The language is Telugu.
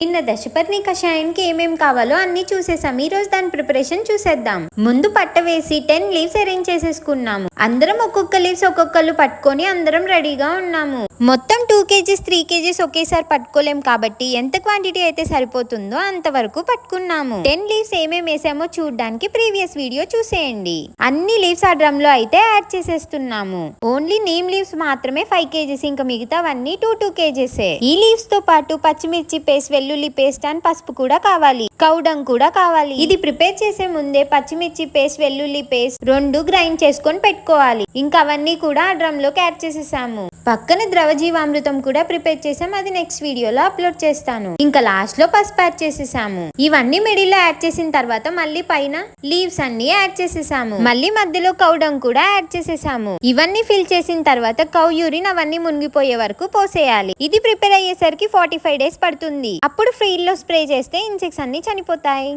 నిన్న దశపర్ణి కషాయానికి ఏమేం కావాలో అన్ని చూసేసాం. ఈ రోజు దాని ప్రిపరేషన్ చూసేద్దాం. ముందు పట్ట వేసి 10 లీవ్స్ అరేంజ్ చేసేసుకున్నాము. అందరం ఒక్కొక్క లీవ్స్ ఒక్కొక్కళ్ళు పట్టుకొని అందరం రెడీగా ఉన్నాము. మొత్తం 2 kgs 3 kgs ఒకేసారి పట్టుకోలేం కాబట్టి ఎంత క్వాంటిటీ అయితే సరిపోతుందో అంతవరకు పట్టుకున్నాము. 10 లీవ్స్ ఏమేమి వేసామో చూడడానికి ప్రీవియస్ వీడియో చూసేయండి. అన్ని లీవ్స్ ఆ డ్రమ్ లో అయితే యాడ్ చేసేస్తున్నాము. ఓన్లీ నీమ్ లీవ్స్ మాత్రమే 5 kgs, ఇంకా మిగతావన్నీ 2 kgs. ఈ లీవ్స్ తో పాటు పచ్చిమిర్చి పేస్ట్, వెల్లుల్లి పేస్ట్ అండ్ పసుపు కూడా కావాలి, కౌడం కూడా కావాలి. ఇది ప్రిపేర్ చేసే ముందే పచ్చిమిర్చి పేస్ట్, వెల్లుల్లి పేస్ట్ 2 గ్రైండ్ చేసుకొని పెట్టుకోవాలి. ఇంకా అవన్నీ కూడా ఆ డ్రమ్ లోకి యాడ్ చేసేసాము. పక్కన ద్రవజీవామృతం కూడా ప్రిపేర్ చేసాం, అది నెక్స్ట్ వీడియోలో అప్లోడ్ చేస్తాను. ఇంకా లాస్ట్ లో పసుపు యాడ్ చేసేసాము. ఇవన్నీ మిడిల్ లో యాడ్ చేసిన తర్వాత మళ్ళీ పైన లీవ్స్ అన్ని యాడ్ చేసేసాము. మళ్ళీ మధ్యలో కౌడం కూడా యాడ్ చేసేసాము. ఇవన్నీ ఫిల్ చేసిన తర్వాత కౌ యూరిన్ అవన్నీ మునిగిపోయే వరకు పోసేయాలి. ఇది ప్రిపేర్ అయ్యేసరికి 45 days పడుతుంది. అప్పుడు ఫీల్డ్ లో స్ప్రే చేస్తే ఇన్సెక్ట్స్ అన్ని చనిపోతాయి.